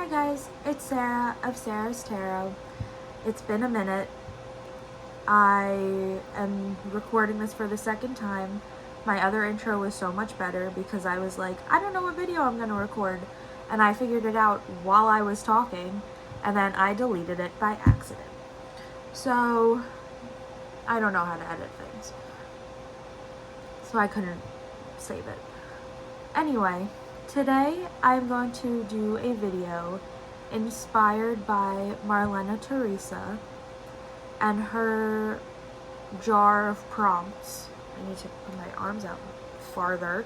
Hi guys, it's Sarah of Sarah's Tarot. It's been a minute. I am recording this for the second time. My other intro was so much better because I was like, I don't know what video I'm going to record. And I figured it out while I was talking, and then I deleted it by accident. So, I don't know how to edit things. So I couldn't save it. Anyway, today I'm going to do a video inspired by Marlene Theresa and her jar of prompts. I need to put my arms out farther.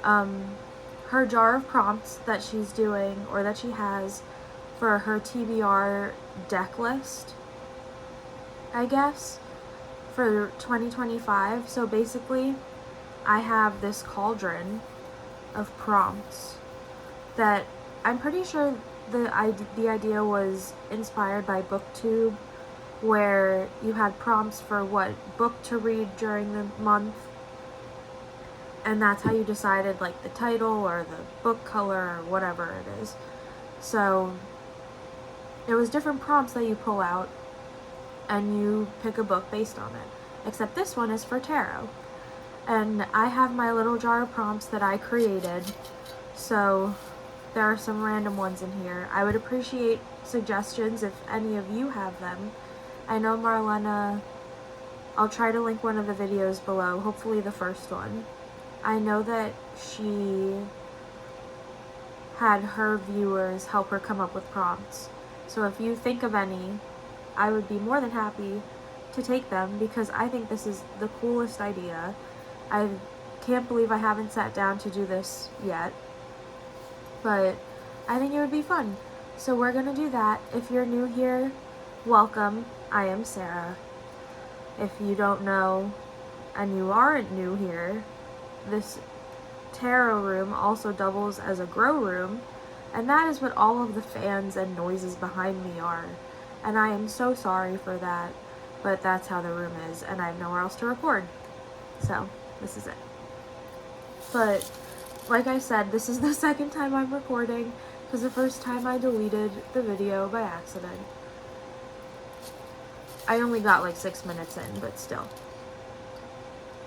Her jar of prompts that she's doing, or that she has for her TBR deck list, I guess, for 2025. So basically, I have this cauldron of prompts that I'm pretty sure the idea was inspired by BookTube, where you had prompts for what book to read during the month, and that's how you decided like the title or the book color or whatever it is. So there was different prompts that you pull out and you pick a book based on it, except this one is for tarot. And I have my little jar of prompts that I created, so there are some random ones in here. I would appreciate suggestions if any of you have them. I know Marlene, I'll try to link one of the videos below, hopefully the first one. I know that she had her viewers help her come up with prompts. So if you think of any, I would be more than happy to take them, because I think this is the coolest idea. I can't believe I haven't sat down to do this yet, but I think it would be fun. So we're gonna do that. If you're new here, welcome. I am Sarah. If you don't know and you aren't new here, this tarot room also doubles as a grow room, and that is what all of the fans and noises behind me are. And I am so sorry for that, but that's how the room is, and I have nowhere else to record. So this is it. But like I said, this is the second time I'm recording, because the first time I deleted the video by accident. I only got like 6 minutes in, but still.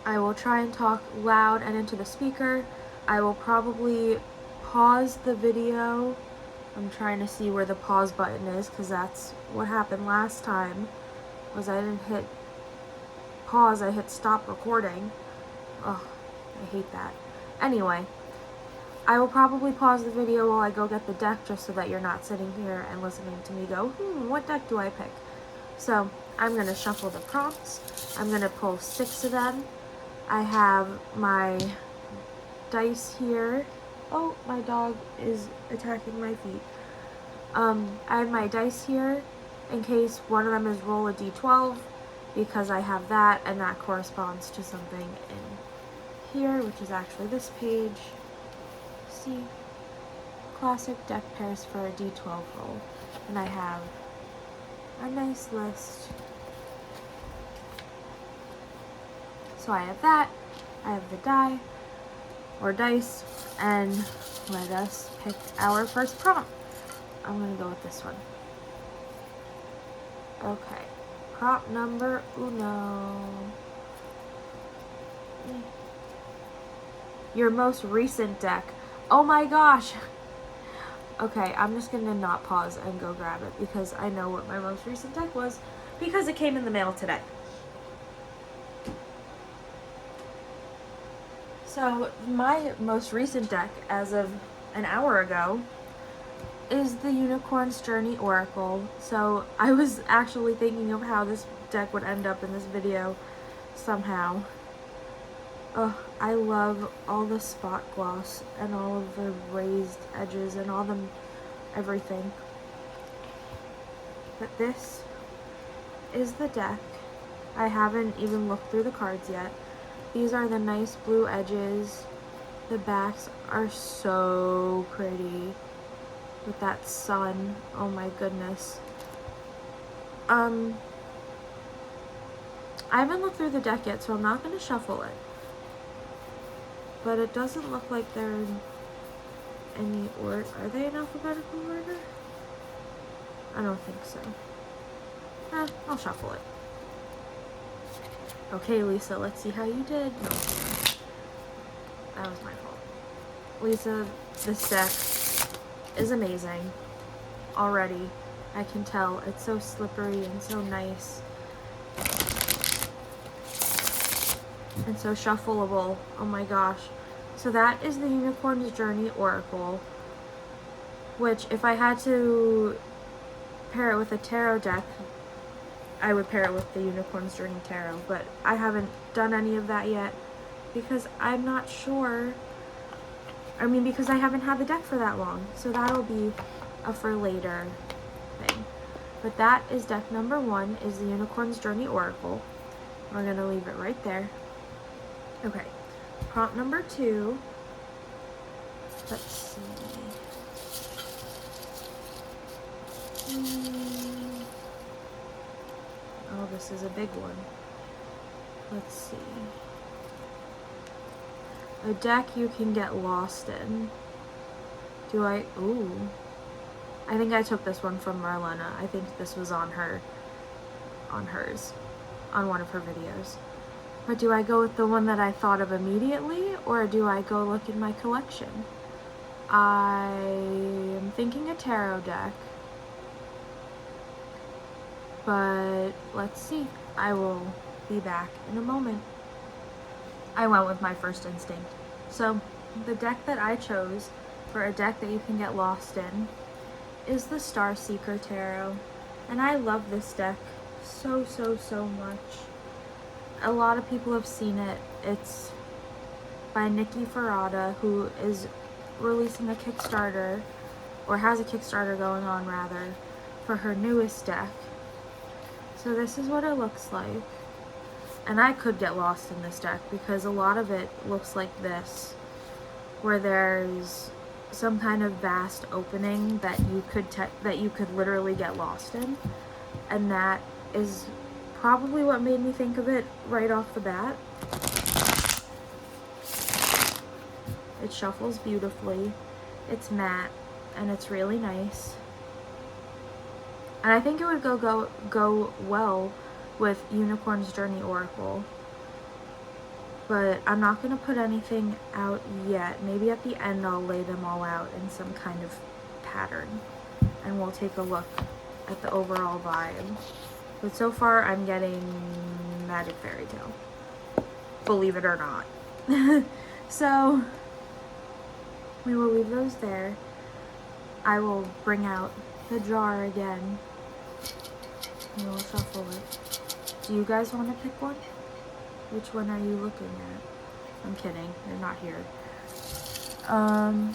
I will try and talk loud and into the speaker. I will probably pause the video. I'm trying to see where the pause button is, because that's what happened last time, was I didn't hit pause, I hit stop recording. Ugh, I hate that. Anyway, I will probably pause the video while I go get the deck, just so that you're not sitting here and listening to me go, what deck do I pick? So I'm going to shuffle the prompts. I'm going to pull 6 of them. I have my dice here. Oh, my dog is attacking my feet. I have my dice here in case one of them is roll a d12, because I have that, and that corresponds to something in here, which is actually this page. See? Classic deck pairs for a d12 roll. And I have a nice list. So I have that, I have the die, or dice, and let us pick our first prompt. I'm gonna go with this one. Okay, prompt number uno. Your most recent deck. Oh my gosh! Okay, I'm just gonna not pause and go grab it, because I know what my most recent deck was, because it came in the mail today. So my most recent deck, as of an hour ago, is the Unicorn's Journey Oracle. So I was actually thinking of how this deck would end up in this video somehow. Ugh, I love all the spot gloss and all of the raised edges and all the everything. But this is the deck. I haven't even looked through the cards yet. These are the nice blue edges. The backs are so pretty with that sun. Oh my goodness. I haven't looked through the deck yet, so I'm not going to shuffle it. But it doesn't look like they're any order. Are they in alphabetical order? I don't think so. I'll shuffle it. Okay, Lisa, let's see how you did. No, that was my fault. Lisa, this deck is amazing. Already, I can tell. It's so slippery and so nice. And so shuffleable. Oh my gosh. So that is the Unicorn's Journey Oracle, which if I had to pair it with a tarot deck, I would pair it with the Unicorn's Journey Tarot, but I haven't done any of that yet because I'm not sure. I mean, because I haven't had the deck for that long, so that'll be a for later thing. But that is deck number 1, is the Unicorn's Journey Oracle. We're going to leave it right there. Okay, prompt number 2. Let's see. Oh, this is a big one. Let's see. A deck you can get lost in. Ooh. I think I took this one from Marlena. I think this was on hers, on one of her videos. But do I go with the one that I thought of immediately, or do I go look in my collection? I am thinking a tarot deck. But let's see. I will be back in a moment. I went with my first instinct. So the deck that I chose for a deck that you can get lost in is the Starseeker Tarot. And I love this deck so much. A lot of people have seen it. It's by Nikki Ferrata, who is releasing a Kickstarter, or has a Kickstarter going on rather, for her newest deck. So this is what it looks like. And I could get lost in this deck because a lot of it looks like this, where there's some kind of vast opening that you could literally get lost in. And that is probably what made me think of it right off the bat. It shuffles beautifully. It's matte and it's really nice. And I think it would go well with Unicorn's Journey Oracle. But I'm not going to put anything out yet. Maybe at the end I'll lay them all out in some kind of pattern. And we'll take a look at the overall vibe. But so far I'm getting Magic Fairy Tale. Believe it or not. So we will leave those there. I will bring out the jar again. And we'll shuffle it. Do you guys want to pick one? Which one are you looking at? I'm kidding. They're not here. Oh,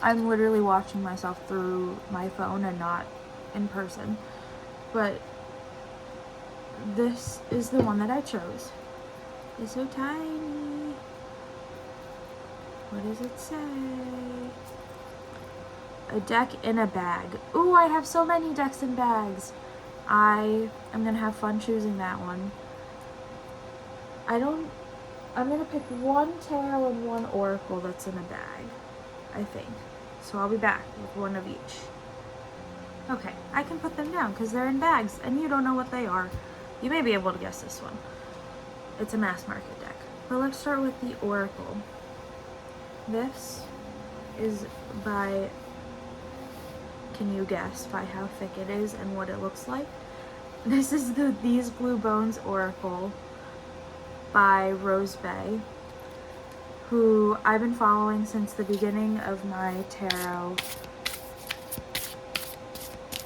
I'm literally watching myself through my phone and not in person. But this is the one that I chose. It's so tiny. What does it say? A deck in a bag. Ooh, I have so many decks in bags. I am gonna have fun choosing that one. I'm gonna pick one tarot and one oracle that's in a bag, I think. So I'll be back with one of each. Okay, I can put them down because they're in bags and you don't know what they are. You may be able to guess this one. It's a mass market deck. But let's start with the oracle. This is by, can you guess by how thick it is and what it looks like? This is the These Blue Bones Oracle by Rose Bay, who I've been following since the beginning of my tarot.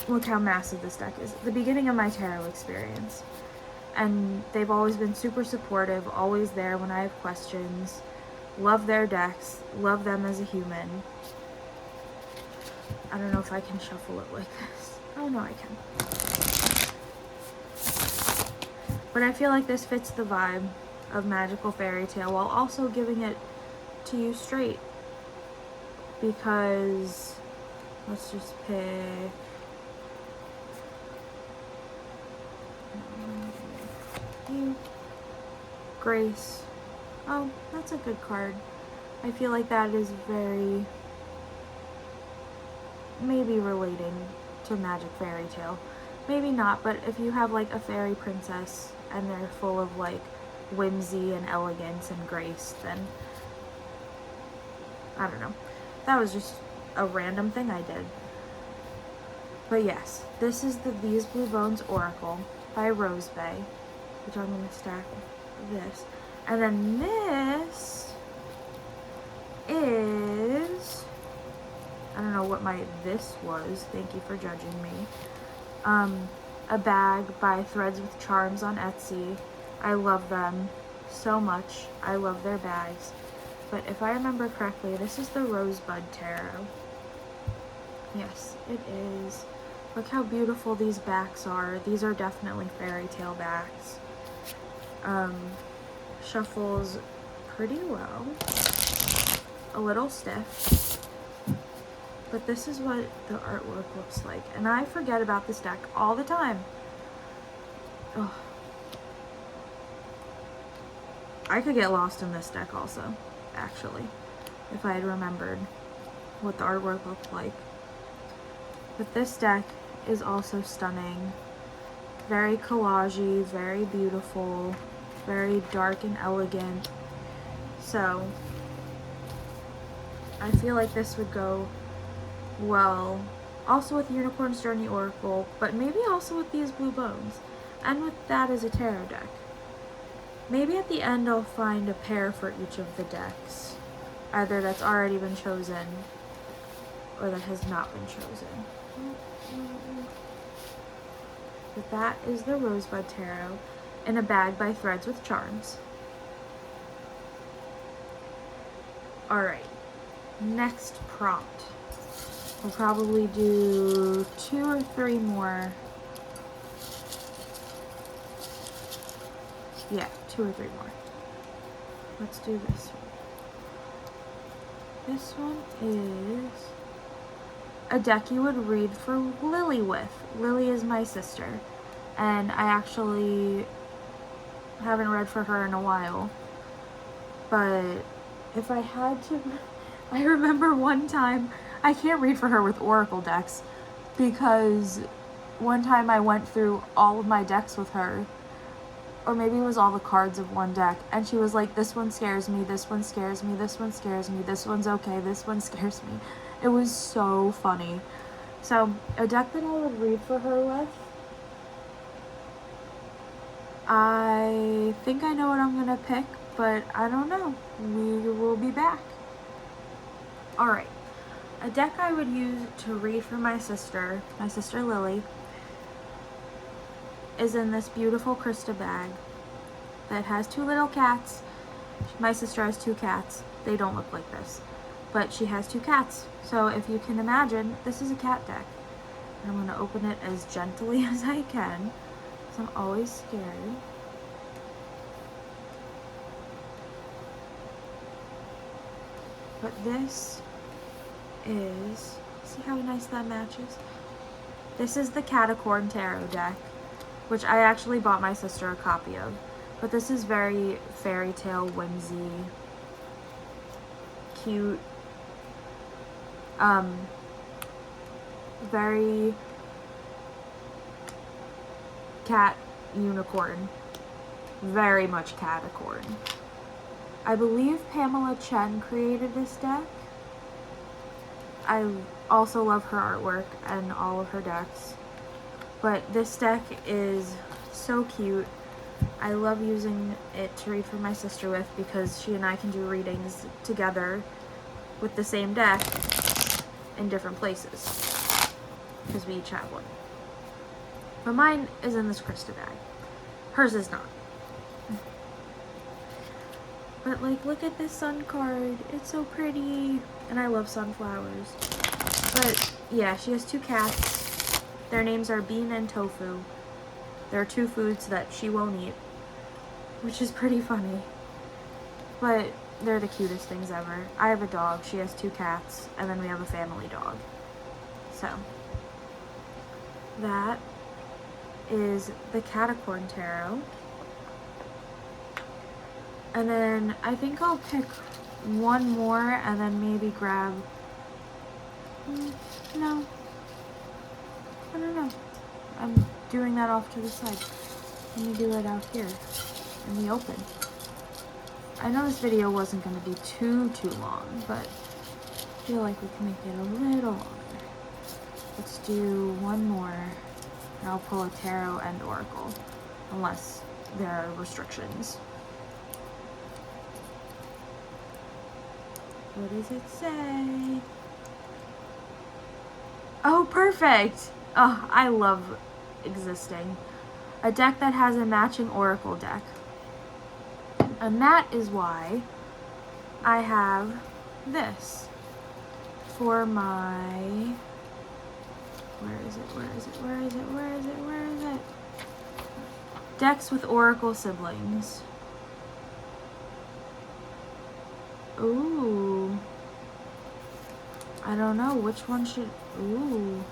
Look how massive this deck is. The beginning of my tarot experience. And they've always been super supportive, always there when I have questions. Love their decks, love them as a human. I don't know if I can shuffle it like this. Oh no, I can. But I feel like this fits the vibe of Magical Fairy Tale while also giving it to you straight. Because, let's just pick... You. Grace. Oh, that's a good card. I feel like that is very, maybe relating to Magic Fairy Tale. Maybe not, but if you have like a fairy princess and they're full of like whimsy and elegance and grace, then I don't know. That was just a random thing I did. But yes, this is the These Blue Bones Oracle by Rose Bay, which I'm going to stack with this. And then this is, I don't know what this was. Thank you for judging me. A bag by Threads with Charms on Etsy. I love them so much. I love their bags. But if I remember correctly, this is the Rosebud Tarot. Yes, it is. Look how beautiful these backs are. These are definitely fairy tale backs. Shuffles pretty well. A little stiff. But this is what the artwork looks like. And I forget about this deck all the time. Oh. I could get lost in this deck also, actually, if I had remembered what the artwork looked like. But this deck is also stunning. Very collagey, very beautiful, very dark and elegant. So, I feel like this would go well also with Unicorn's Journey Oracle, but maybe also with These Blue Bones, and with that as a tarot deck. Maybe at the end I'll find a pair for each of the decks, either that's already been chosen or that has not been chosen. But that is the Rosebud Tarot in a bag by Threads with Charms. Alright, next prompt. We'll probably do 2 or 3 more. Yeah, 2 or 3 more. Let's do this one. This one is a deck you would read for Lily with. Lily is my sister, and I actually haven't read for her in a while. But if I had to, I remember one time, I can't read for her with Oracle decks, because one time I went through all of my decks with her, or maybe it was all the cards of one deck, and she was like, this one scares me, this one scares me, this one scares me, this one's okay, this one scares me. It was so funny. So, a deck that I would read for her with, I think I know what I'm gonna pick, but I don't know. We will be back. Alright. A deck I would use to read for my sister Lily, is in this beautiful Krista bag that has 2 little cats. My sister has 2 cats. They don't look like this, but she has 2 cats. So if you can imagine, this is a cat deck. I'm going to open it as gently as I can, because I'm always scared. But this is, see how nice that matches? This is the Catacorn Tarot deck, which I actually bought my sister a copy of. But this is very fairy tale, whimsy, cute, very cat unicorn, very much Catacorn. I believe Pamela Chen created this deck. I also love her artwork and all of her decks. But this deck is so cute. I love using it to read for my sister with, because she and I can do readings together with the same deck in different places, because we each have one. But mine is in this Krista bag. Hers is not. But like, look at this sun card. It's so pretty. And I love sunflowers. But yeah, she has 2 cats. Their names are Bean and Tofu. There are 2 foods that she won't eat, which is pretty funny. But they're the cutest things ever. I have a dog. She has 2 cats. And then we have a family dog. So, that is the Catacorn Tarot. And then I think I'll pick one more and then maybe grab, no, I don't know. I'm doing that off to the side. Let me do it out here in the open. I know this video wasn't going to be too long, but I feel like we can make it a little longer. Let's do one more, and I'll pull a tarot and oracle, unless there are restrictions. What does it say? Oh, perfect! Oh, I love existing. A deck that has a matching oracle deck. And that is why I have this for my, where is it? Decks with oracle siblings. Ooh. I don't know which one should, ooh.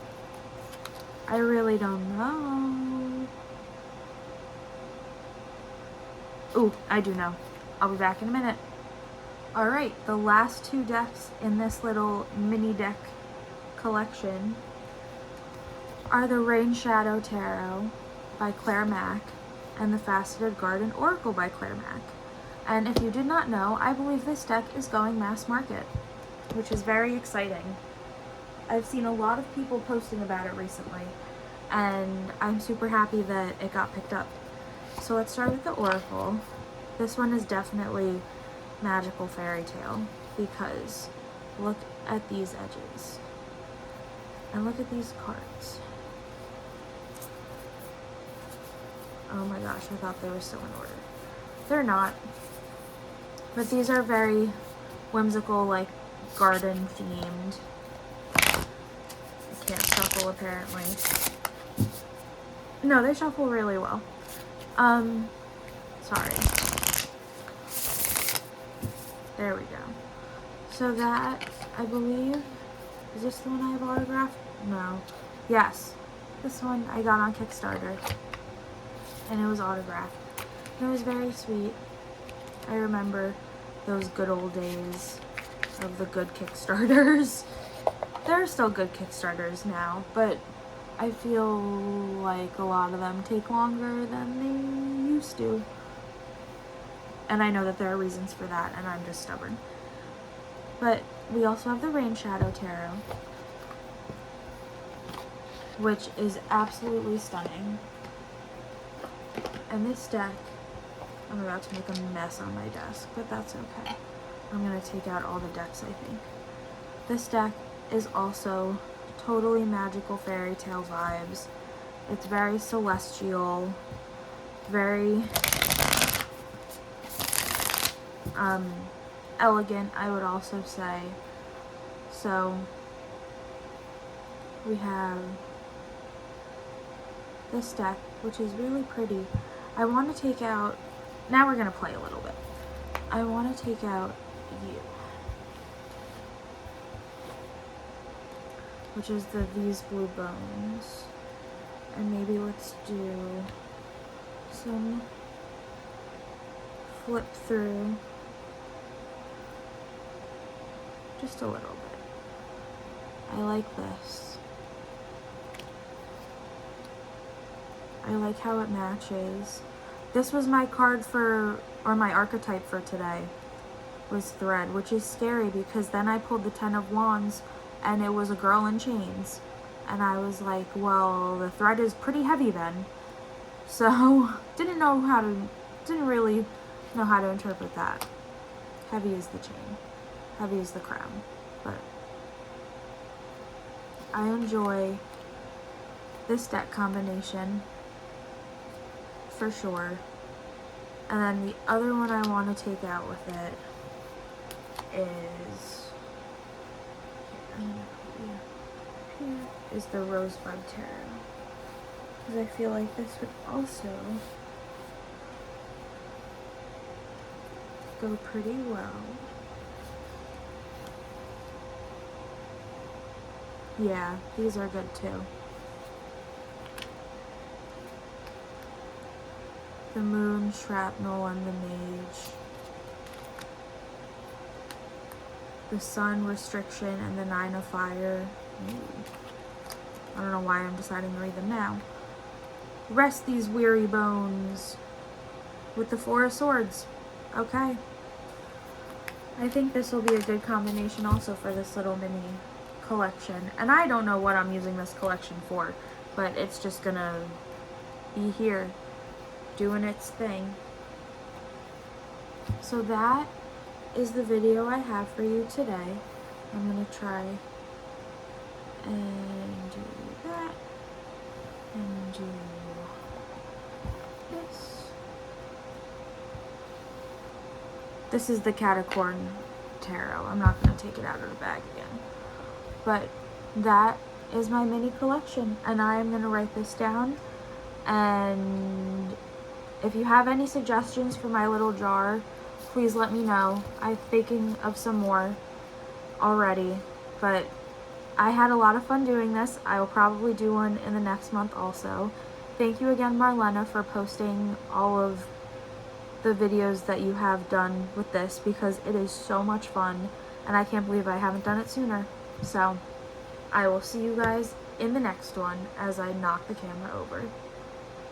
I really don't know. Ooh, I do know. I'll be back in a minute. Alright, the last two decks in this little mini deck collection are the Rain Shadow Tarot by Claire Mack and the Faceted Garden Oracle by Claire Mack. And if you did not know, I believe this deck is going mass market, which is very exciting. I've seen a lot of people posting about it recently, and I'm super happy that it got picked up. So let's start with the Oracle. This one is definitely magical fairy tale, because look at these edges. And look at these cards. Oh my gosh, I thought they were still in order. They're not. But these are very whimsical, like garden themed. I can't shuffle apparently. No, they shuffle really well. Sorry. There we go. So that, I believe, is this the one I have autographed? No. Yes. This one I got on Kickstarter. And it was autographed. And it was very sweet. I remember those good old days of the good Kickstarters. There are still good Kickstarters now, but I feel like a lot of them take longer than they used to. And I know that there are reasons for that, and I'm just stubborn. But we also have the Rain Shadow Tarot, which is absolutely stunning. And this deck, I'm about to make a mess on my desk, but that's okay. I'm going to take out all the decks, I think. This deck is also totally magical fairy tale vibes. It's very celestial, very elegant, I would also say. So we have this deck, which is really pretty. I want to take out, now we're going to play a little bit. I want to take out you, which is these blue bones. And maybe let's do some flip through. Just a little bit. I like this. I like how it matches. This was my card for, or my archetype for today, was thread, which is scary because then I pulled the 10 of Wands and it was a girl in chains. And I was like, well, the thread is pretty heavy then. So, didn't really know how to interpret that. Heavy is the chain. Heavy is the crown. But I enjoy this deck combination for sure. And then the other one I want to take out with it is the Rosebud Tarot, because I feel like this would also go pretty well. Yeah, these are good too. The Moon, Shrapnel, and the Mage. the Sun, Restriction, and the Nine of Fire. Ooh. I don't know why I'm deciding to read them now. Rest these weary bones with the Four of Swords. Okay. I think this will be a good combination also for this little mini collection. And I don't know what I'm using this collection for, but it's just gonna be here doing its thing. So that is the video I have for you today. I'm gonna try and do that and do this. This is the Cauldron tarot. I'm not gonna take it out of the bag again. But that is my mini collection, and I am gonna write this down. And if you have any suggestions for my little jar, please let me know. I'm thinking of some more already, but I had a lot of fun doing this. I will probably do one in the next month also. Thank you again, Marlena, for posting all of the videos that you have done with this, because it is so much fun, and I can't believe I haven't done it sooner. So I will see you guys in the next one as I knock the camera over.